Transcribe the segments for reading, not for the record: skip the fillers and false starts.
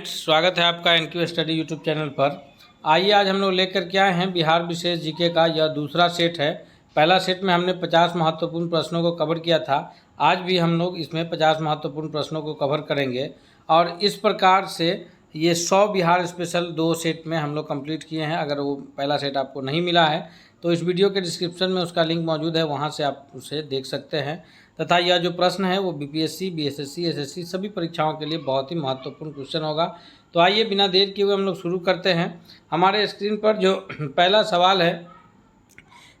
Students, स्वागत है आपका एनक्यू स्टडी यूट्यूब चैनल पर। आइए आज हम लोग लेकर के आए हैं बिहार विशेष जीके का यह दूसरा सेट है। पहला सेट में हमने 50 महत्वपूर्ण प्रश्नों को कवर किया था। आज भी हम लोग इसमें 50 महत्वपूर्ण प्रश्नों को कवर करेंगे और इस प्रकार से ये 100 बिहार स्पेशल 2 सेट में हम लोग कंप्लीट किए हैं। अगर वो पहला सेट आपको नहीं मिला है तो इस वीडियो के डिस्क्रिप्शन में उसका लिंक मौजूद है, वहाँ से आप उसे देख सकते हैं। तथा यह जो प्रश्न है वो बीपीएससी, बीएसएससी, एसएससी सभी परीक्षाओं के लिए बहुत ही महत्वपूर्ण क्वेश्चन होगा। तो आइए बिना देर किए हुए हम लोग शुरू करते हैं। हमारे स्क्रीन पर जो पहला सवाल है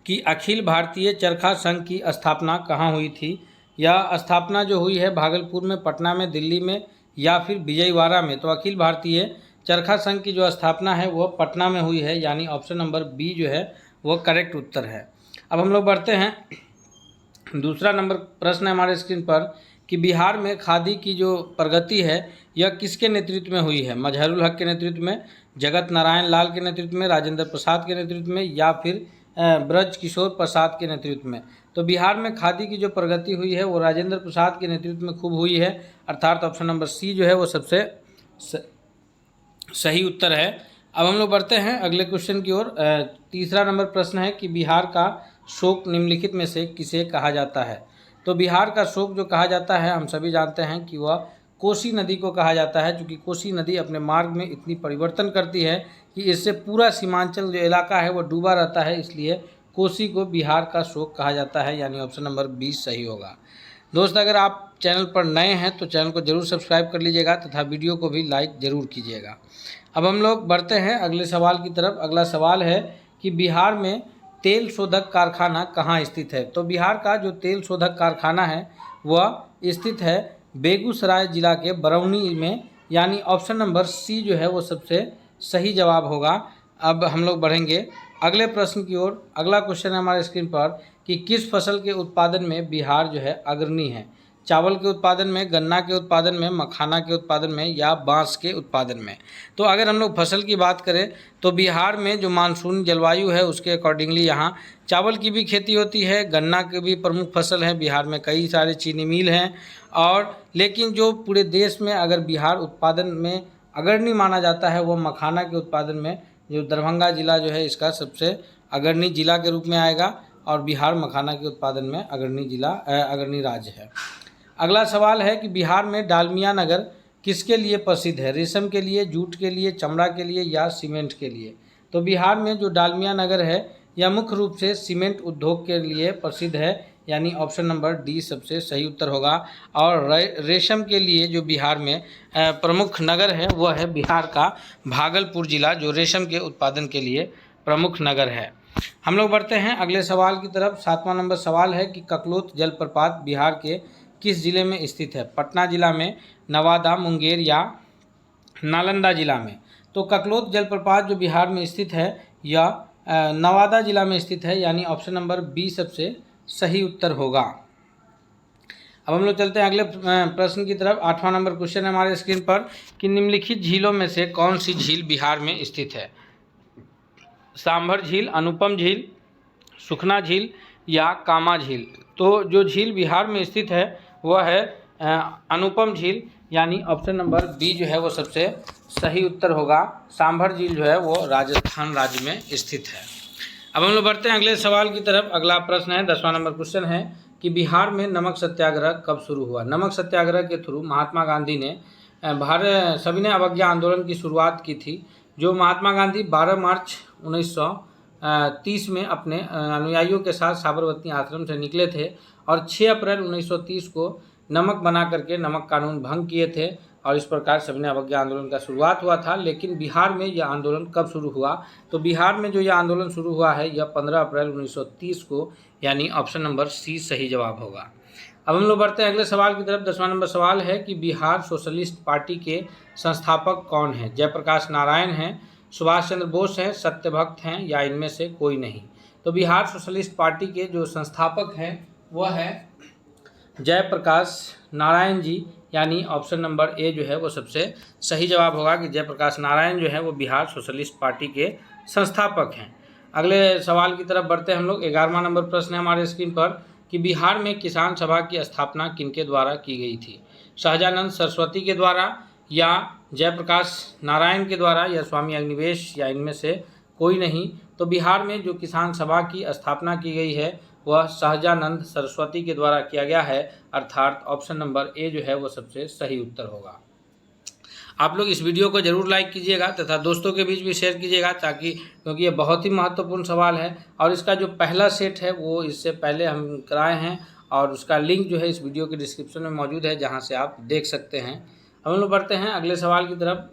कि अखिल भारतीय चरखा संघ की स्थापना कहाँ हुई थी। यह स्थापना जो हुई है भागलपुर में, पटना में, दिल्ली में या फिर विजयवाड़ा में। तो अखिल भारतीय चरखा संघ की जो स्थापना है वह पटना में हुई है, यानी ऑप्शन नंबर बी जो है वो करेक्ट उत्तर है। अब हम लोग बढ़ते हैं। दूसरा नंबर प्रश्न है हमारे स्क्रीन पर कि बिहार में खादी की जो प्रगति है यह किसके नेतृत्व में हुई है। मजहरुल हक के नेतृत्व में, जगत नारायण लाल के नेतृत्व में, राजेंद्र प्रसाद के नेतृत्व में या फिर ब्रज किशोर प्रसाद के नेतृत्व में। तो बिहार में खादी की जो प्रगति हुई है वो राजेंद्र प्रसाद के नेतृत्व में खूब हुई है, अर्थात ऑप्शन नंबर सी जो है वो सबसे सही उत्तर है। अब हम लोग बढ़ते हैं अगले क्वेश्चन की ओर। तीसरा नंबर प्रश्न है कि बिहार का शोक निम्नलिखित में से किसे कहा जाता है। तो बिहार का शोक जो कहा जाता है हम सभी जानते हैं कि वह कोसी नदी को कहा जाता है, क्योंकि कोसी नदी अपने मार्ग में इतनी परिवर्तन करती है कि इससे पूरा सीमांचल जो इलाका है वो डूबा रहता है, इसलिए कोसी को बिहार का शोक कहा जाता है, यानी ऑप्शन नंबर 20 सही होगा। दोस्त, अगर आप चैनल पर नए हैं तो चैनल को जरूर सब्सक्राइब कर लीजिएगा तथा वीडियो को भी लाइक ज़रूर कीजिएगा। अब हम लोग बढ़ते हैं अगले सवाल की तरफ। अगला सवाल है कि बिहार में तेल शोधक कारखाना कहाँ स्थित है। तो बिहार का जो तेल शोधक कारखाना है वह स्थित है बेगूसराय जिला के बरौनी में, यानी ऑप्शन नंबर सी जो है वो सबसे सही जवाब होगा। अब हम लोग बढ़ेंगे अगले प्रश्न की ओर। अगला क्वेश्चन है हमारे स्क्रीन पर कि किस फसल के उत्पादन में बिहार जो है अग्रणी है। चावल के उत्पादन में, गन्ना के उत्पादन में, मखाना के उत्पादन में या बांस के उत्पादन में। तो अगर हम लोग फसल की बात करें तो बिहार में जो मानसून जलवायु है उसके अकॉर्डिंगली यहाँ चावल की भी खेती होती है, गन्ना की भी प्रमुख फसल है। बिहार में कई सारे चीनी मिल हैं और लेकिन जो पूरे देश में अगर बिहार उत्पादन में अग्रणी माना जाता है वो मखाना के उत्पादन में, जो दरभंगा जिला जो है इसका सबसे अग्रणी जिला के रूप में आएगा और बिहार मखाना के उत्पादन में अग्रणी राज्य है। अगला सवाल है कि बिहार में डालमिया नगर किसके लिए प्रसिद्ध है। रेशम के लिए, जूट के लिए, चमड़ा के लिए या सीमेंट के लिए। तो बिहार में जो डालमिया नगर है यह मुख्य रूप से सीमेंट उद्योग के लिए प्रसिद्ध है, यानी ऑप्शन नंबर डी सबसे सही उत्तर होगा। और रेशम के लिए जो बिहार में प्रमुख नगर है वह है बिहार का भागलपुर जिला, जो रेशम के उत्पादन के लिए प्रमुख नगर है। हम लोग बढ़ते हैं अगले सवाल की तरफ। 7वां नंबर सवाल है कि ककलोत जलप्रपात बिहार के किस जिले में स्थित है। पटना जिला में, नवादा, मुंगेर या नालंदा जिला में। तो ककलोत जलप्रपात जो बिहार में स्थित है यह नवादा जिला में स्थित है, यानी ऑप्शन नंबर बी सबसे सही उत्तर होगा। अब हम लोग चलते हैं अगले प्रश्न की तरफ। 8वां नंबर क्वेश्चन है हमारे स्क्रीन पर कि निम्नलिखित झीलों में से कौन सी झील बिहार में स्थित है। सांभर झील, अनुपम झील, सुखना झील या कामा झील। तो जो झील बिहार में स्थित है वह है अनुपम झील, यानी ऑप्शन नंबर बी जो है वो सबसे सही उत्तर होगा। सांभर झील जो है वो राजस्थान राज्य में स्थित है। अब हम लोग बढ़ते हैं अगले सवाल की तरफ। अगला प्रश्न है 10वां नंबर क्वेश्चन है कि बिहार में नमक सत्याग्रह कब शुरू हुआ। नमक सत्याग्रह के थ्रू महात्मा गांधी ने सविनय अवज्ञा आंदोलन की शुरुआत की थी। जो महात्मा गांधी 12 मार्च 1930 में अपने अनुयायियों के साथ साबरमती आश्रम से निकले थे और 6 अप्रैल 1930 को नमक बना करके नमक कानून भंग किए थे और इस प्रकार सविनय अवज्ञा आंदोलन का शुरुआत हुआ था। लेकिन बिहार में यह आंदोलन कब शुरू हुआ। तो बिहार में जो यह आंदोलन शुरू हुआ है यह 15 अप्रैल 1930 को, यानी ऑप्शन नंबर सी सही जवाब होगा। अब हम लोग बढ़ते हैं अगले सवाल की तरफ। 10वां नंबर सवाल है कि बिहार सोशलिस्ट पार्टी के संस्थापक कौन हैं। जयप्रकाश नारायण हैं, सुभाष चंद्र बोस हैं, सत्यभक्त हैं या इनमें से कोई नहीं। तो बिहार सोशलिस्ट पार्टी के जो संस्थापक हैं वह है जयप्रकाश नारायण जी, यानी ऑप्शन नंबर ए जो है वो सबसे सही जवाब होगा कि जयप्रकाश नारायण जो है वो बिहार सोशलिस्ट पार्टी के संस्थापक हैं। अगले सवाल की तरफ बढ़ते हैं हम लोग। 11वां नंबर प्रश्न है हमारे स्क्रीन पर कि बिहार में किसान सभा की स्थापना किनके द्वारा की गई थी। सहजानंद सरस्वती के द्वारा, या जयप्रकाश नारायण के द्वारा या स्वामी अग्निवेश या इनमें से कोई नहीं। तो बिहार में जो किसान सभा की स्थापना की गई है वह सहजानंद सरस्वती के द्वारा किया गया है, अर्थात ऑप्शन नंबर ए जो है वो सबसे सही उत्तर होगा। आप लोग इस वीडियो को जरूर लाइक कीजिएगा तथा दोस्तों के बीच भी शेयर कीजिएगा, ताकि क्योंकि ये बहुत ही महत्वपूर्ण सवाल है और इसका जो पहला सेट है वो इससे पहले हम कराए हैं और उसका लिंक जो है इस वीडियो के डिस्क्रिप्शन में मौजूद है, जहां से आप देख सकते हैं। हम लोग बढ़ते हैं अगले सवाल की तरफ।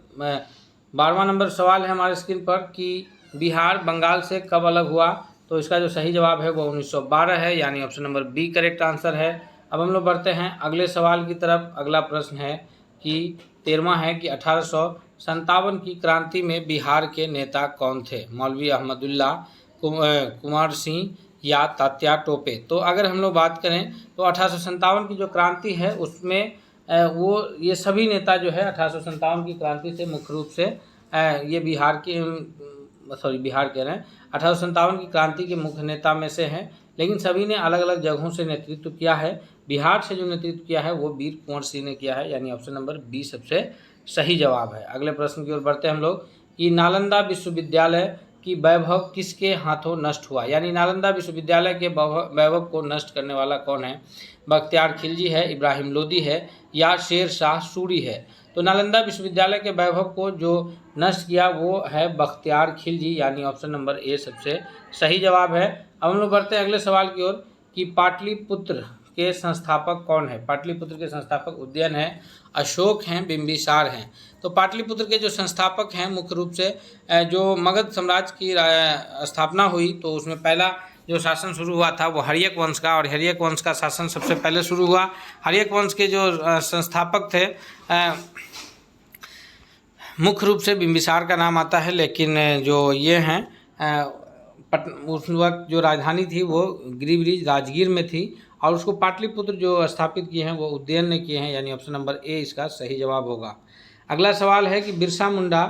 12वां नंबर सवाल है हमारे स्क्रीन पर कि बिहार बंगाल से कब अलग हुआ। तो इसका जो सही जवाब है वो 1912 है, यानी option number B correct answer है। अब हम लोग बढ़ते हैं अगले सवाल की तरफ। अगला प्रश्न है कि 13वां है कि 1857 की क्रांति में बिहार के नेता कौन थे? मौलवी अहमदुल्ला, कुंवर सिंह या तात्या टोपे। तो अगर हम लोग बात करें तो 1857 की जो क्रांति है उसमें वो ये सभी नेता जो है 1857 की क्रांति से मुख्य रूप से ये बिहार कह रहे हैं 1857 की क्रांति के मुख्य नेता में से हैं, लेकिन सभी ने अलग अलग जगहों से नेतृत्व किया है। बिहार से जो नेतृत्व किया है वो वीर कुंवर सिंह ने किया है, यानी ऑप्शन नंबर बी सबसे सही जवाब है। अगले प्रश्न की ओर बढ़ते हैं हम लोग कि नालंदा विश्वविद्यालय की वैभव किसके हाथों नष्ट हुआ? यानी नालंदा विश्वविद्यालय के वैभव को नष्ट करने वाला कौन है? बख्तियार खिलजी है, इब्राहिम लोदी है या शेर शाह सूरी है। तो नालंदा विश्वविद्यालय के वैभव को जो नष्ट किया वो है बख्तियार खिलजी, यानी ऑप्शन नंबर ए सबसे सही जवाब है। अब हम लोग बढ़ते हैं अगले सवाल की ओर कि पाटलिपुत्र के संस्थापक कौन है? पाटलिपुत्र के संस्थापक उदयन है, अशोक हैं, बिंबिसार हैं। तो पाटलिपुत्र के जो संस्थापक हैं मुख्य रूप से जो मगध साम्राज्य की स्थापना हुई तो उसमें पहला जो शासन शुरू हुआ था वो हर्यक वंश का, और हर्यक वंश का शासन सबसे पहले शुरू हुआ। हर्यक वंश के जो संस्थापक थे मुख्य रूप से बिंबिसार का नाम आता है, लेकिन जो ये हैं उस वक्त जो राजधानी थी वो गिरिब्रिज राजगीर में थी और उसको पाटलिपुत्र जो स्थापित किए हैं वो उदयन ने किए हैं, यानी ऑप्शन नंबर ए इसका सही जवाब होगा। अगला सवाल है कि बिरसा मुंडा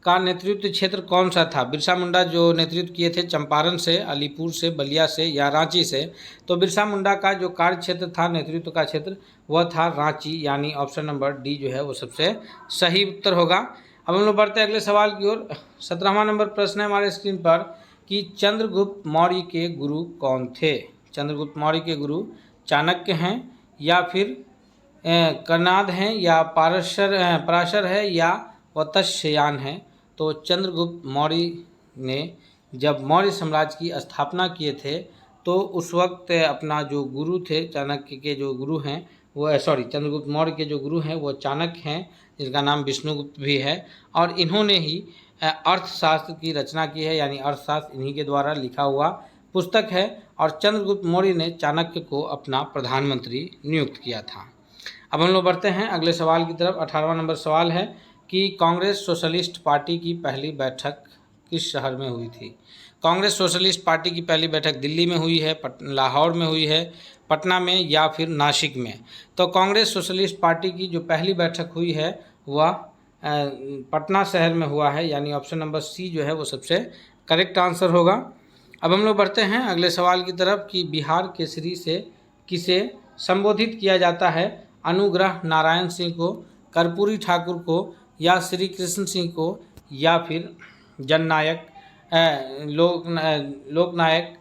का नेतृत्व क्षेत्र कौन सा था? बिरसा मुंडा जो नेतृत्व किए थे चंपारण से, अलीपुर से, बलिया से या रांची से। तो बिरसा मुंडा का जो कार्य क्षेत्र था, नेतृत्व का क्षेत्र, वह था रांची, यानी ऑप्शन नंबर डी जो है वो सबसे सही उत्तर होगा। अब हम लोग बढ़ते हैं अगले सवाल की ओर। 17वां नंबर प्रश्न है हमारे स्क्रीन पर कि चंद्रगुप्त मौर्य के गुरु कौन थे? चंद्रगुप्त मौर्य के गुरु चाणक्य हैं या फिर कर्नाद हैं या पराशर है या वत्स्यायन हैं। तो चंद्रगुप्त मौर्य ने जब मौर्य साम्राज्य की स्थापना किए थे तो उस वक्त अपना जो गुरु थे चाणक्य के जो गुरु हैं वो चंद्रगुप्त मौर्य के जो गुरु हैं वो चाणक्य हैं, जिनका नाम विष्णुगुप्त भी है, और इन्होंने ही अर्थशास्त्र की रचना की है, यानी अर्थशास्त्र इन्हीं के द्वारा लिखा हुआ पुस्तक है और चंद्रगुप्त मौर्य ने चाणक्य को अपना प्रधानमंत्री नियुक्त किया था। अब हम लोग बढ़ते हैं अगले सवाल की तरफ। 18वां नंबर सवाल है कि कांग्रेस सोशलिस्ट पार्टी की पहली बैठक किस शहर में हुई थी? कांग्रेस सोशलिस्ट पार्टी की पहली बैठक दिल्ली में हुई है, लाहौर में हुई है, पटना में या फिर नासिक में। तो कांग्रेस सोशलिस्ट पार्टी की जो पहली बैठक हुई है वह पटना शहर में हुआ है, यानी ऑप्शन नंबर सी जो है वो सबसे करेक्ट आंसर होगा। अब हम लोग बढ़ते हैं अगले सवाल की तरफ कि बिहार केसरी से किसे संबोधित किया जाता है? अनुग्रह नारायण सिंह को, कर्पूरी ठाकुर को या श्री कृष्ण सिंह को या फिर जननायक लोकनायक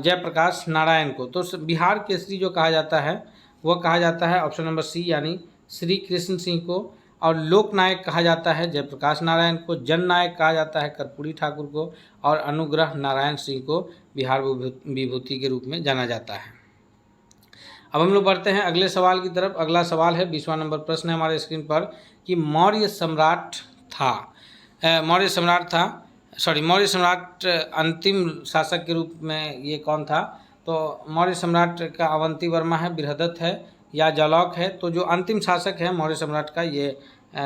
जयप्रकाश नारायण को। तो बिहार केसरी जो कहा जाता है वह कहा जाता है ऑप्शन नंबर सी, यानी श्री कृष्ण सिंह को, और लोकनायक कहा जाता है जयप्रकाश नारायण को, जननायक कहा जाता है कर्पूरी ठाकुर को, और अनुग्रह नारायण सिंह को बिहार विभूति के रूप में जाना जाता है। अब हम लोग बढ़ते हैं अगले सवाल की तरफ। अगला सवाल है 20वां नंबर प्रश्न है हमारे स्क्रीन पर कि मौर्य सम्राट अंतिम शासक के रूप में ये कौन था? तो मौर्य सम्राट का अवंती वर्मा है, बृहदत्त है या जालौक है। तो जो अंतिम शासक है मौर्य सम्राट का, ये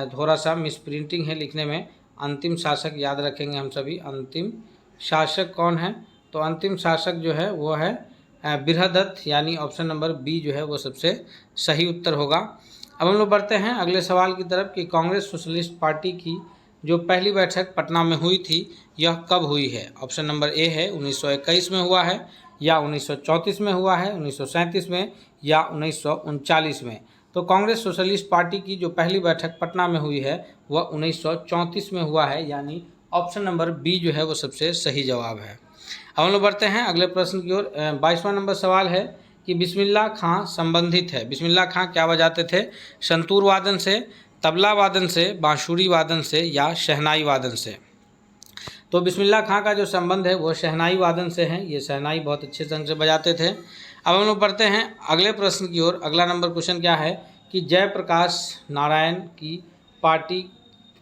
थोड़ा सा मिसप्रिंटिंग है लिखने में, अंतिम शासक याद रखेंगे हम सभी। अंतिम शासक कौन है? तो अंतिम शासक जो है वो है बृहदत्त, यानी ऑप्शन नंबर बी जो है वो सबसे सही उत्तर होगा। अब हम लोग बढ़ते हैं अगले सवाल की तरफ कि कांग्रेस सोशलिस्ट पार्टी की जो पहली बैठक पटना में हुई थी यह कब हुई है? ऑप्शन नंबर ए है 1921 में हुआ है या 1934 में हुआ है, 1937 में या 1939 में। तो कांग्रेस सोशलिस्ट पार्टी की जो पहली बैठक पटना में हुई है वह 1934 में हुआ है, यानी ऑप्शन नंबर बी जो है वो सबसे सही जवाब है। अब हम लोग बढ़ते हैं अगले प्रश्न की ओर। 22वां नंबर सवाल है कि बिस्मिल्लाह खां संबंधित है। बिस्मिल्लाह खां क्या बजाते थे? संतूर वादन से, तबला वादन से, बांसुरी वादन से या शहनाई वादन से? तो बिस्मिल्लाह खां का जो संबंध है वो शहनाई वादन से है। ये शहनाई बहुत अच्छे ढंग से बजाते थे। अब हम लोग पढ़ते हैं अगले प्रश्न की ओर। अगला नंबर क्वेश्चन क्या है कि जयप्रकाश नारायण की पार्टी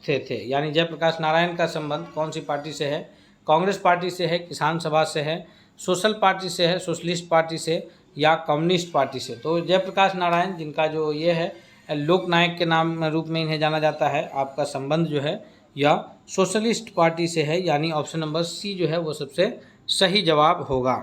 से थे, यानी जयप्रकाश नारायण का संबंध कौन सी पार्टी से है? कांग्रेस पार्टी से है, किसान सभा से है, सोशल पार्टी से है, सोशलिस्ट पार्टी से या कम्युनिस्ट पार्टी से? तो जयप्रकाश नारायण जिनका जो ये है लोकनायक के नाम रूप में इन्हें जाना जाता है, आपका संबंध जो है या सोशलिस्ट पार्टी से है, यानी ऑप्शन नंबर सी जो है वो सबसे सही जवाब होगा।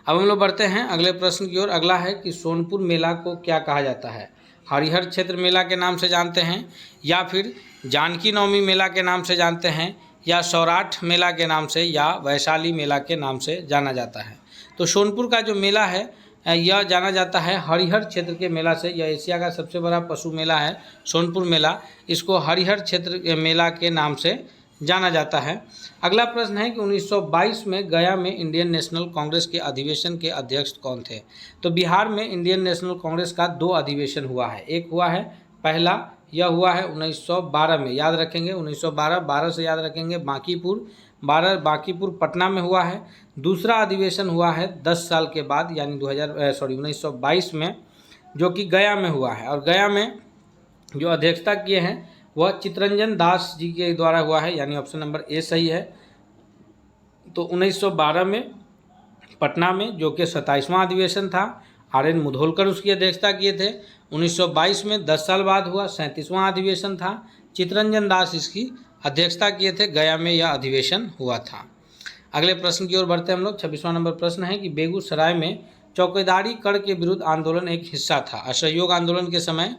अब हम लोग बढ़ते हैं अगले प्रश्न की ओर। अगला है कि सोनपुर मेला को क्या कहा जाता है? हरिहर क्षेत्र मेला के नाम से जानते हैं, या फिर जानकी नवमी मेला के नाम से जानते हैं, या सौराठ मेला के नाम से, या वैशाली मेला के नाम से जाना जाता है? तो सोनपुर का जो मेला है यह जाना जाता है हरिहर क्षेत्र के मेला से। यह एशिया का सबसे बड़ा पशु मेला है सोनपुर मेला। इसको हरिहर क्षेत्र मेला के नाम से जाना जाता है। अगला प्रश्न है कि 1922 में गया में इंडियन नेशनल कांग्रेस के अधिवेशन के अध्यक्ष कौन थे? तो बिहार में इंडियन नेशनल कांग्रेस का 2 अधिवेशन हुआ है। एक हुआ है पहला, यह हुआ है 1912 में, याद रखेंगे 1912 से याद रखेंगे। बांकीपुर पटना में हुआ है। दूसरा अधिवेशन हुआ है 10 साल के बाद, यानी 1922 में, जो कि गया में हुआ है। और गया में जो अध्यक्षता किए हैं वह चित्तरंजन दास जी के द्वारा हुआ है, यानी ऑप्शन नंबर ए सही है। तो 1912 में पटना में, जो कि 27वां अधिवेशन था, RN मुधोलकर उसकी अध्यक्षता किए थे। 1922 में 10 साल बाद हुआ 37वां अधिवेशन था, चित्तरंजन दास इसकी अध्यक्षता किए थे। गया में यह अधिवेशन हुआ था। अगले प्रश्न की ओर बढ़ते हैं हम लोग। 26वां नंबर प्रश्न है कि बेगूसराय में चौकीदारी कर के विरुद्ध आंदोलन एक हिस्सा था। असहयोग आंदोलन के समय,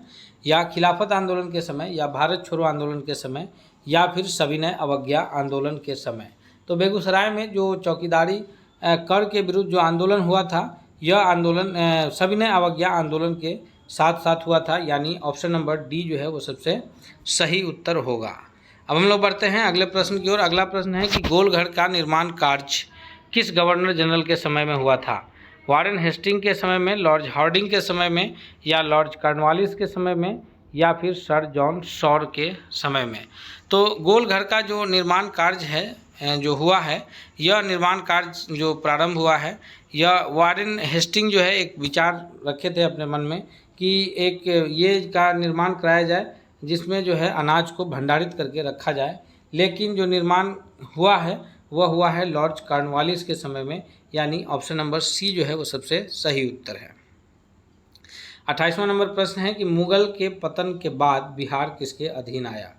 या खिलाफत आंदोलन के समय, या भारत छोड़ो आंदोलन के समय, या फिर सविनय अवज्ञा आंदोलन के समय? तो बेगूसराय में जो चौकीदारी कर के विरुद्ध जो आंदोलन हुआ था, यह आंदोलन सविनय अवज्ञा आंदोलन के साथ साथ हुआ था, यानी ऑप्शन नंबर डी जो है वो सबसे सही उत्तर होगा। अब हम लोग बढ़ते हैं अगले प्रश्न की ओर। अगला प्रश्न है कि गोलघर का निर्माण कार्य किस गवर्नर जनरल के समय में हुआ था? वारेन हेस्टिंग के समय में, लॉर्ड हार्डिंग के समय में, या लॉर्ड कॉर्नवालिस के समय में, या फिर सर जॉन शॉर के समय में? तो गोलघर का जो निर्माण कार्य है जो हुआ है, यह निर्माण कार्य जो प्रारंभ हुआ है, यह वारेन हेस्टिंग जो है एक विचार रखे थे अपने मन में कि एक ये का निर्माण कराया जाए जिसमें जो है अनाज को भंडारित करके रखा जाए। लेकिन जो निर्माण हुआ है वह हुआ है लॉर्ड कॉर्नवालिस के समय में, यानी ऑप्शन नंबर सी जो है वो सबसे सही उत्तर है। 28वां नंबर प्रश्न है कि मुगल के पतन के बाद बिहार किसके अधीन आया?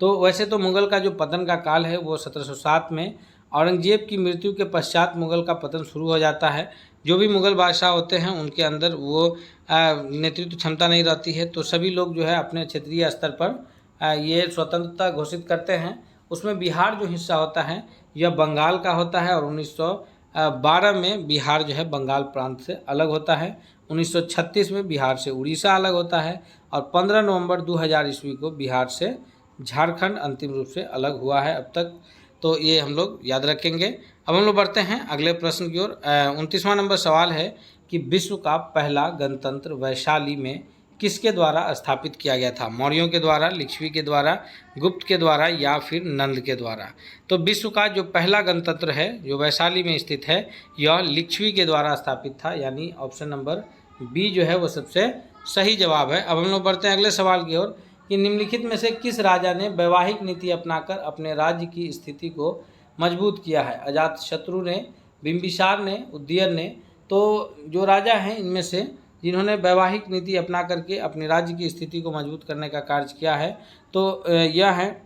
तो वैसे तो मुगल का जो पतन का काल है वो 1707 में, औरंगजेब की मृत्यु के पश्चात मुगल का पतन शुरू हो जाता है। जो भी मुगल बादशाह होते हैं उनके अंदर वो नेतृत्व क्षमता नहीं रहती है, तो सभी लोग जो है अपने क्षेत्रीय स्तर पर ये स्वतंत्रता घोषित करते हैं। उसमें बिहार जो हिस्सा होता है यह बंगाल का होता है, और 1912 में बिहार जो है बंगाल प्रांत से अलग होता है। 1936 में बिहार से उड़ीसा अलग होता है, और 15 नवंबर 2000 ईस्वी को बिहार से झारखंड अंतिम रूप से अलग हुआ है अब तक। तो ये हम लोग याद रखेंगे। अब हम लोग बढ़ते हैं अगले प्रश्न की ओर। 29वां नंबर सवाल है कि विश्व का पहला गणतंत्र वैशाली में किसके द्वारा स्थापित किया गया था? मौर्यों के द्वारा, लिच्छवी के द्वारा, गुप्त के द्वारा, या फिर नंद के द्वारा? तो विश्व का जो पहला गणतंत्र है जो वैशाली में स्थित है, यह लिच्छवी के द्वारा स्थापित था, यानी ऑप्शन नंबर बी जो है वो सबसे सही जवाब है। अब हम लोग बढ़ते हैं अगले सवाल की ओर कि निम्नलिखित में से किस राजा ने वैवाहिक नीति अपनाकर अपने राज्य की स्थिति को मजबूत किया है? अजातशत्रु ने, बिंबिसार ने, उदयन ने? तो जो राजा हैं इनमें से जिन्होंने वैवाहिक नीति अपना करके अपने राज्य की स्थिति को मजबूत करने का कार्य किया है, तो यह है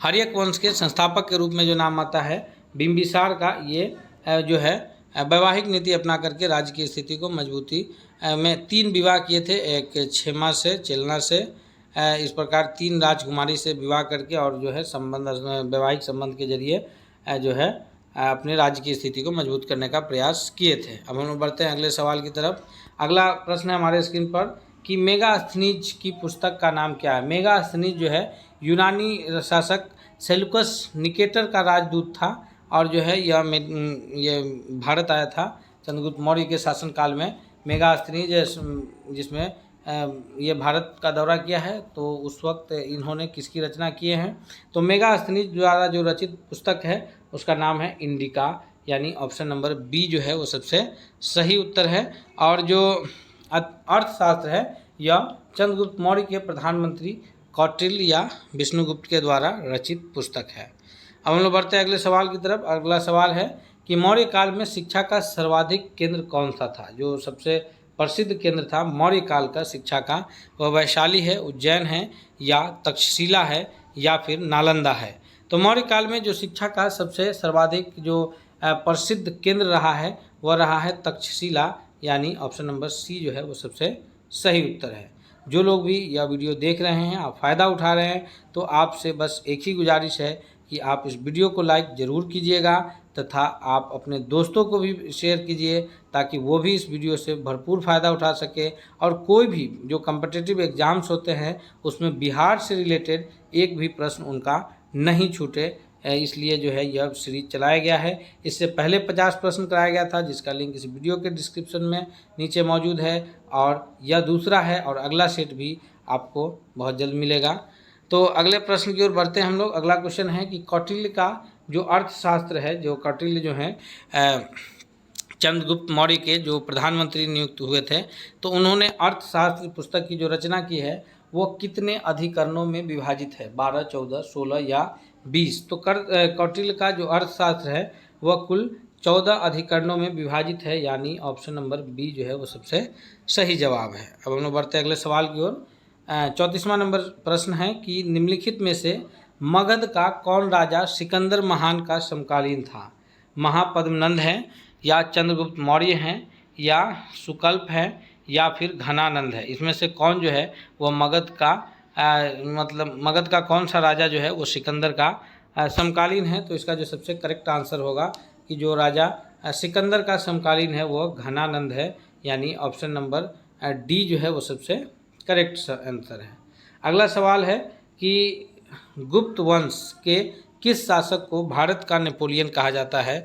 हर्यक वंश के संस्थापक के रूप में जो नाम आता है बिंबिसार का, ये जो है वैवाहिक नीति अपना करके राज्य की स्थिति को मजबूती में 3 विवाह किए थे, एक क्षेमा से, चेलना से, इस प्रकार 3 राजकुमारी से विवाह करके और जो है संबंध, वैवाहिक संबंध के जरिए जो है अपने राज्य की स्थिति को मजबूत करने का प्रयास किए थे। अब हम लोग बढ़ते हैं अगले सवाल की तरफ। अगला प्रश्न है हमारे स्क्रीन पर कि मेगास्थनीज की पुस्तक का नाम क्या है। मेगास्थनीज जो है यूनानी शासक सेल्यूकस निकेटर का राजदूत था और जो है ये भारत आया था चंद्रगुप्त मौर्य के शासनकाल में। मेगास्थनीज जिसमें ये भारत का दौरा किया है, तो उस वक्त इन्होंने किसकी रचना किए हैं। तो मेगास्थनीज द्वारा जो रचित पुस्तक है उसका नाम है इंडिका, यानी ऑप्शन नंबर बी जो है वो सबसे सही उत्तर है। और जो अर्थशास्त्र है यह चंद्रगुप्त मौर्य के प्रधानमंत्री कौटिल्य या विष्णुगुप्त के द्वारा रचित पुस्तक है। अब हम लोग बढ़ते हैं अगले सवाल की तरफ। अगला सवाल है कि मौर्य काल में शिक्षा का सर्वाधिक केंद्र कौन सा था। जो सबसे प्रसिद्ध केंद्र था मौर्य काल का शिक्षा का, वह वैशाली है, उज्जैन है, या तक्षशिला है, या फिर नालंदा है। तो मौर्य काल में जो शिक्षा का सबसे सर्वाधिक जो प्रसिद्ध केंद्र रहा है वह रहा है तक्षशिला, यानी ऑप्शन नंबर सी जो है वो सबसे सही उत्तर है। जो लोग भी यह वीडियो देख रहे हैं, आप फ़ायदा उठा रहे हैं, तो आपसे बस एक ही गुजारिश है कि आप इस वीडियो को लाइक ज़रूर कीजिएगा तथा आप अपने दोस्तों को भी शेयर कीजिए ताकि वो भी इस वीडियो से भरपूर फ़ायदा उठा सके। और कोई भी जो कम्पिटिटिव एग्ज़ाम्स होते हैं उसमें बिहार से रिलेटेड एक भी प्रश्न उनका नहीं छूटे, इसलिए जो है यह सीरीज चलाया गया है। इससे पहले 50 प्रश्न कराया गया था जिसका लिंक इस वीडियो के डिस्क्रिप्शन में नीचे मौजूद है, और यह दूसरा है और अगला सेट भी आपको बहुत जल्द मिलेगा। तो अगले प्रश्न की ओर बढ़ते हैं हम लोग। अगला क्वेश्चन है कि कौटिल्य का जो अर्थशास्त्र है, जो कौटिल्य जो है चंद्रगुप्त मौर्य के जो प्रधानमंत्री नियुक्त हुए थे, तो उन्होंने अर्थशास्त्र पुस्तक की जो रचना की है वो कितने अधिकरणों में विभाजित है, 12, 14, 16 या 20। तो कौटिल्य का जो अर्थशास्त्र है वह कुल 14 अधिकरणों में विभाजित है, यानी ऑप्शन नंबर बी जो है वो सबसे सही जवाब है। अब हम लोग बढ़ते हैं अगले सवाल की ओर। 34वां नंबर प्रश्न है कि निम्नलिखित में से मगध का कौन राजा सिकंदर महान का समकालीन था। महापद्मनंद है, या चंद्रगुप्त मौर्य हैं, या सुकल्प है, या फिर घनानंद है। इसमें से कौन जो है वो मगध का मगध का कौन सा राजा जो है वो सिकंदर का समकालीन है। तो इसका जो सबसे करेक्ट आंसर होगा कि जो राजा सिकंदर का समकालीन है वो घनानंद है, यानी ऑप्शन नंबर डी जो है वो सबसे करेक्ट आंसर है। अगला सवाल है कि गुप्त वंश के किस शासक को भारत का नेपोलियन कहा जाता है।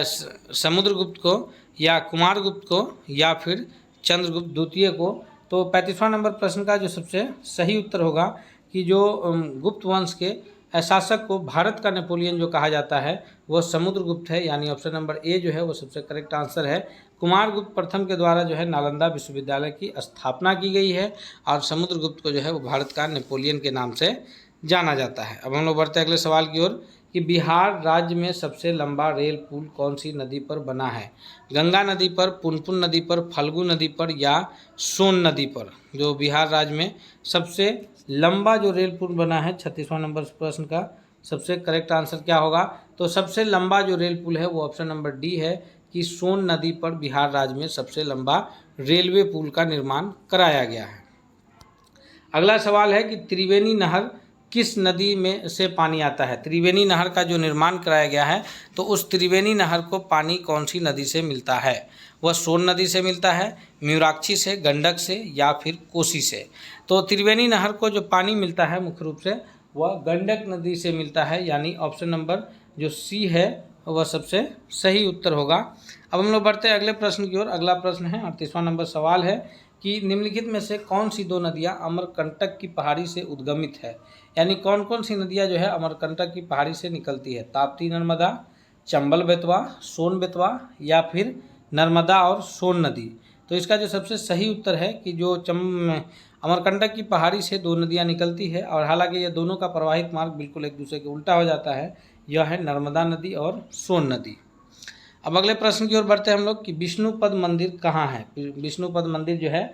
समुद्रगुप्त को, या कुमारगुप्त को, या फिर चंद्रगुप्त द्वितीय को। तो 35वां नंबर प्रश्न का जो सबसे सही उत्तर होगा कि जो गुप्त वंश के शासक को भारत का नेपोलियन जो कहा जाता है वह समुद्रगुप्त है, यानी ऑप्शन नंबर ए जो है वो सबसे करेक्ट आंसर है। कुमारगुप्त प्रथम के द्वारा जो है नालंदा विश्वविद्यालय की स्थापना की गई है, और समुद्रगुप्त को जो है वो भारत का नेपोलियन के नाम से जाना जाता है। अब हम लोग बढ़ते हैं अगले सवाल की ओर कि बिहार राज्य में सबसे लंबा रेल पुल कौन सी नदी पर बना है। गंगा नदी पर, पुनपुन नदी पर, फल्गु नदी पर, या सोन नदी पर। जो बिहार राज्य में सबसे लंबा जो रेल पुल बना है, 36वां नंबर प्रश्न का सबसे करेक्ट आंसर क्या होगा। तो सबसे लंबा जो रेल पुल है वो ऑप्शन नंबर डी है कि सोन नदी पर बिहार राज्य में सबसे लंबा रेलवे पुल का निर्माण कराया गया है। अगला सवाल है कि त्रिवेणी नहर किस नदी में से पानी आता है। त्रिवेणी नहर का जो निर्माण कराया गया है तो उस त्रिवेणी नहर को पानी कौन सी नदी से मिलता है। वह सोन नदी से मिलता है, म्यूराक्षी से, गंडक से, या फिर कोसी से। तो त्रिवेणी नहर को जो पानी मिलता है मुख्य रूप से वह गंडक नदी से मिलता है, यानी ऑप्शन नंबर जो सी है वह सबसे सही उत्तर होगा। अब हम लोग बढ़ते हैं अगले प्रश्न की ओर। अगला प्रश्न है 38वां नंबर सवाल है कि निम्नलिखित में से कौन सी दो नदियां अमरकंटक की पहाड़ी से उद्गमित है। यानी कौन कौन सी नदियां जो है अमरकंटक की पहाड़ी से निकलती है। ताप्ती नर्मदा, चंबल बेतवा, सोन बेतवा, या फिर नर्मदा और सोन नदी। तो इसका जो सबसे सही उत्तर है कि जो अमरकंटक की पहाड़ी से दो नदियां निकलती है, और हालांकि ये दोनों का प्रवाहित मार्ग बिल्कुल एक दूसरे के उल्टा हो जाता है। यह है नर्मदा नदी और सोन नदी। अब अगले प्रश्न की ओर बढ़ते हैं हम लोग कि विष्णुपद मंदिर कहाँ है। विष्णुपद मंदिर जो है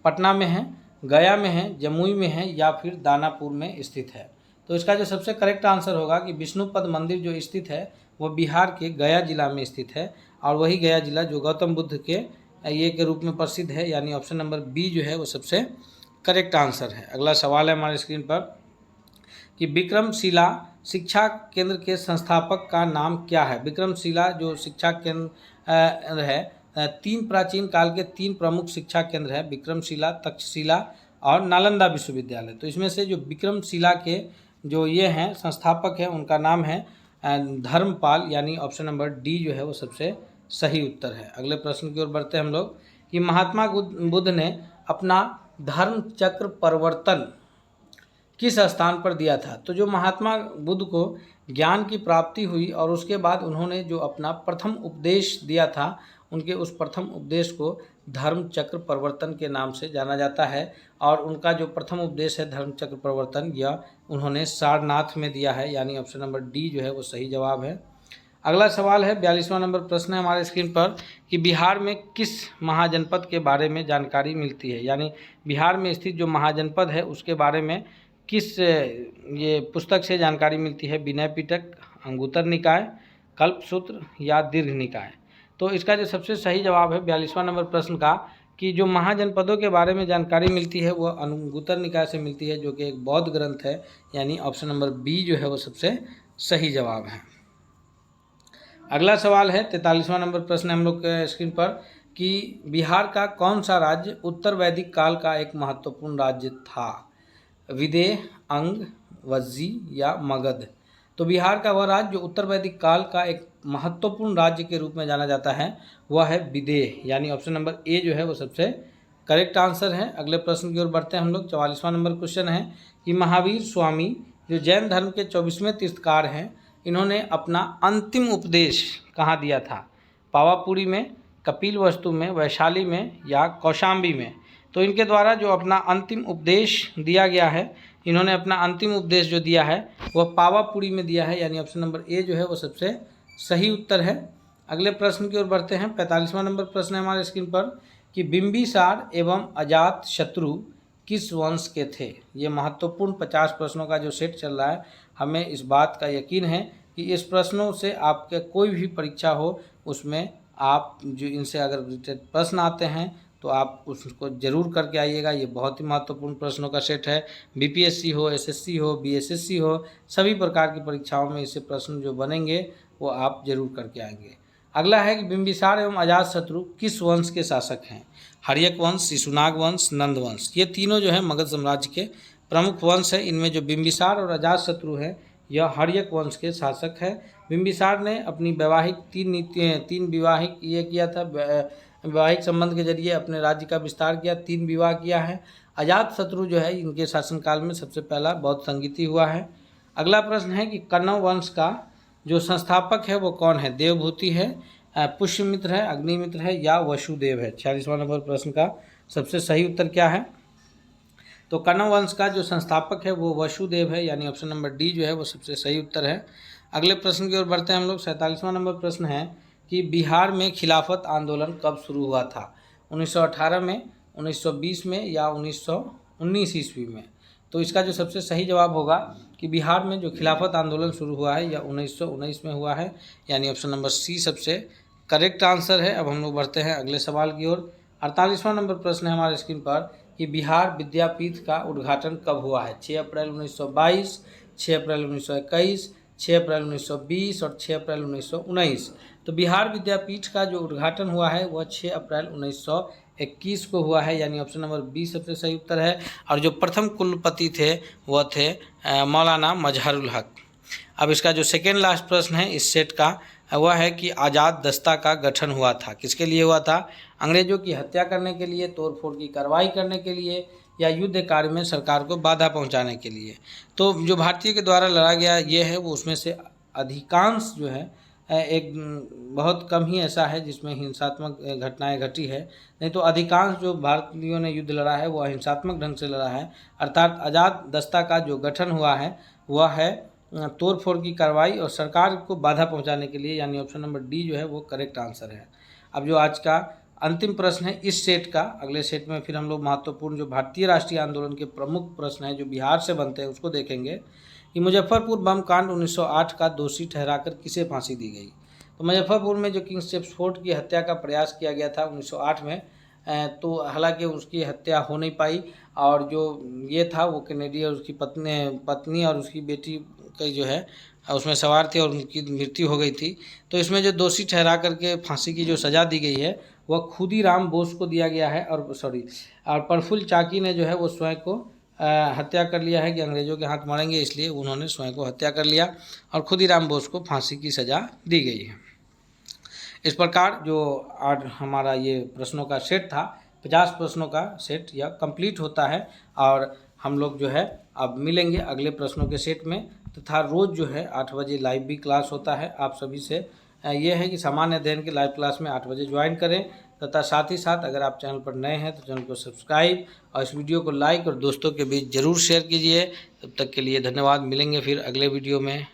पटना में है, गया में है, जमुई में है, या फिर दानापुर में स्थित है। तो इसका जो सबसे करेक्ट आंसर होगा कि विष्णुपद मंदिर जो स्थित है वह बिहार के गया जिला में स्थित है, और वही गया जिला जो गौतम बुद्ध के ये के रूप में प्रसिद्ध है, यानी ऑप्शन नंबर बी जो है वो सबसे करेक्ट आंसर है। अगला सवाल है हमारे स्क्रीन पर कि विक्रमशिला शिक्षा केंद्र के संस्थापक का नाम क्या है। विक्रमशिला जो शिक्षा केंद्र है, तीन प्राचीन काल के तीन प्रमुख शिक्षा केंद्र है, विक्रमशिला, तक्षशिला और नालंदा विश्वविद्यालय। तो इसमें से जो विक्रमशिला के जो ये हैं संस्थापक हैं उनका नाम है धर्मपाल, यानी ऑप्शन नंबर डी जो है वो सबसे सही उत्तर है। अगले प्रश्न की ओर बढ़ते हैं हम लोग कि महात्मा बुद्ध ने अपना धर्म चक्र परिवर्तन किस स्थान पर दिया था। तो जो महात्मा बुद्ध को ज्ञान की प्राप्ति हुई और उसके बाद उन्होंने जो अपना प्रथम उपदेश दिया था, उनके उस प्रथम उपदेश को धर्म चक्र परिवर्तन के नाम से जाना जाता है। और उनका जो प्रथम उपदेश है धर्म चक्र परिवर्तन, यह उन्होंने सारनाथ में दिया है, यानी ऑप्शन नंबर डी जो है वो सही जवाब है। अगला सवाल है 42वां नंबर प्रश्न है हमारे स्क्रीन पर कि बिहार में किस महाजनपद के बारे में जानकारी मिलती है। यानी बिहार में स्थित जो महाजनपद है उसके बारे में किस ये पुस्तक से जानकारी मिलती है। विनय पिटक, अंगुत्तर निकाय, कल्पसूत्र या दीर्घ निकाय। तो इसका जो सबसे सही जवाब है 42वां नंबर प्रश्न का कि जो महाजनपदों के बारे में जानकारी मिलती है वह अंगुत्तर निकाय से मिलती है, जो कि एक बौद्ध ग्रंथ है, यानी ऑप्शन नंबर बी जो है वो सबसे सही जवाब है। अगला सवाल है 43वां नंबर प्रश्न है हम लोग के स्क्रीन पर कि बिहार का कौन सा राज्य उत्तर वैदिक काल का एक महत्वपूर्ण राज्य था। विदेह, अंग, वज्जी या मगध। तो बिहार का वह राज्य जो उत्तर वैदिक काल का एक महत्वपूर्ण राज्य के रूप में जाना जाता है वह है विदेह, यानी ऑप्शन नंबर ए जो है वो सबसे करेक्ट आंसर है। अगले प्रश्न की ओर बढ़ते हैं हम लोग। 44वां नंबर क्वेश्चन है कि महावीर स्वामी जो जैन धर्म के 24वें तीर्थकार हैं, इन्होंने अपना अंतिम उपदेश कहाँ दिया था। पावापुरी में, कपिलवस्तु में, वैशाली में या कौशाम्बी में। तो इनके द्वारा जो अपना अंतिम उपदेश दिया गया है, इन्होंने अपना अंतिम उपदेश जो दिया है वह पावापुरी में दिया है, यानी ऑप्शन नंबर ए जो है वो सबसे सही उत्तर है। अगले प्रश्न की ओर बढ़ते हैं। 45वां नंबर प्रश्न है हमारे स्क्रीन पर कि बिंबिसार एवं अजात शत्रु किस वंश के थे। ये महत्वपूर्ण 50 प्रश्नों का जो सेट चल रहा है, हमें इस बात का यकीन है कि इस प्रश्नों से आपके कोई भी परीक्षा हो उसमें आप जो इनसे अगर प्रश्न आते हैं तो आप उसको ज़रूर करके आइएगा। ये बहुत ही महत्वपूर्ण प्रश्नों का सेट है। बीपीएससी हो, एसएससी हो, बीएसएससी हो, सभी प्रकार की परीक्षाओं में इससे प्रश्न जो बनेंगे वो आप जरूर करके आएंगे। अगला है कि बिंबिसार एवं अजातशत्रु किस वंश के शासक हैं। हर्यक वंश, शिशुनाग वंश, नंद वंश। ये तीनों जो है मगध साम्राज्य के प्रमुख वंश है। इनमें जो बिंबिसार और अजातशत्रु है यह हर्यक वंश के शासक है। बिंबिसार ने अपनी वैवाहिक तीन विवाहिक ये किया था, वैवाहिक संबंध के जरिए अपने राज्य का विस्तार किया, 3 विवाह किया है। अजातशत्रु जो है इनके शासनकाल में सबसे पहला बौद्ध संगीति हुआ है। अगला प्रश्न है कि कण्व वंश का जो संस्थापक है वो कौन है। देवभूति है, पुष्यमित्र है, अग्निमित्र है या वसुदेव है। 46वां नंबर प्रश्न का सबसे सही उत्तर क्या है। तो कण्व वंश का जो संस्थापक है वो वसुदेव है, यानी ऑप्शन नंबर डी जो है वो सबसे सही उत्तर है। अगले प्रश्न की ओर बढ़ते हैं हम लोग। 47वां नंबर प्रश्न है कि बिहार में खिलाफत आंदोलन कब शुरू हुआ था। 1918 में, 1920 में या 1919 ईस्वी में। तो इसका जो सबसे सही जवाब होगा कि बिहार में जो खिलाफत आंदोलन शुरू हुआ है यह 1919 में हुआ है, यानी ऑप्शन नंबर सी सबसे करेक्ट आंसर है। अब हम लोग बढ़ते हैं अगले सवाल की ओर। 48वां नंबर प्रश्न है हमारे स्क्रीन पर कि बिहार विद्यापीठ का उद्घाटन कब हुआ है। 6 अप्रैल 1922, 6 अप्रैल 1921, 6 अप्रैल 1920 और 6 अप्रैल 1919। तो बिहार विद्यापीठ का जो उद्घाटन हुआ है वह 6 अप्रैल 1921 को हुआ है, यानी ऑप्शन नंबर बी सबसे सही उत्तर है। और जो प्रथम कुलपति थे वह थे मौलाना मजहरुल हक। अब इसका जो सेकेंड लास्ट प्रश्न है इस सेट का वह है कि आज़ाद दस्ता का गठन हुआ था, किसके लिए हुआ था। अंग्रेजों की हत्या करने के लिए, तोड़फोड़ की कार्रवाई करने के लिए या युद्ध कार्य में सरकार को बाधा पहुंचाने के लिए। तो जो भारतीय के द्वारा लड़ा गया ये है वो उसमें से अधिकांश जो है एक बहुत कम ही ऐसा है जिसमें हिंसात्मक घटनाएं घटी है, नहीं तो अधिकांश जो भारतीयों ने युद्ध लड़ा है वो अहिंसात्मक ढंग से लड़ा है। अर्थात आज़ाद दस्ता का जो गठन हुआ है वह है तोड़फोड़ की कार्रवाई और सरकार को बाधा पहुंचाने के लिए, यानी ऑप्शन नंबर डी जो है वो करेक्ट आंसर है। अब जो आज का अंतिम प्रश्न है इस सेट का, अगले सेट में फिर हम लोग महत्वपूर्ण जो भारतीय राष्ट्रीय आंदोलन के प्रमुख प्रश्न हैं जो बिहार से बनते हैं उसको देखेंगे कि मुजफ्फरपुर बम कांड 1908 का दोषी ठहराकर किसे फांसी दी गई। तो मुजफ्फरपुर में जो किंग स्टेप्स फोर्ट की हत्या का प्रयास किया गया था 1908 में, तो हालांकि उसकी हत्या हो नहीं पाई, और जो ये था वो कैनेडी और उसकी पत्नी और उसकी बेटी का जो है उसमें सवार थे और उनकी मृत्यु हो गई थी। तो इसमें जो दोषी ठहरा करके फांसी की जो सज़ा दी गई है वह खुदीराम बोस को दिया गया है, और प्रफुल्ल चाकी ने जो है वो स्वयं को हत्या कर लिया है कि अंग्रेज़ों के हाथ मरेंगे, इसलिए उन्होंने स्वयं को हत्या कर लिया और खुदीराम बोस को फांसी की सज़ा दी गई है। इस प्रकार जो आज हमारा ये प्रश्नों का सेट था, 50 प्रश्नों का सेट यह कंप्लीट होता है, और हम लोग जो है अब मिलेंगे अगले प्रश्नों के सेट में, तथा रोज़ जो है 8 बजे लाइव भी क्लास होता है। आप सभी से ये है कि सामान्य अध्ययन के लाइव क्लास में 8 बजे ज्वाइन करें, तथा साथ ही साथ अगर आप चैनल पर नए हैं तो चैनल को सब्सक्राइब और इस वीडियो को लाइक और दोस्तों के बीच ज़रूर शेयर कीजिए। तब तक के लिए धन्यवाद। मिलेंगे फिर अगले वीडियो में।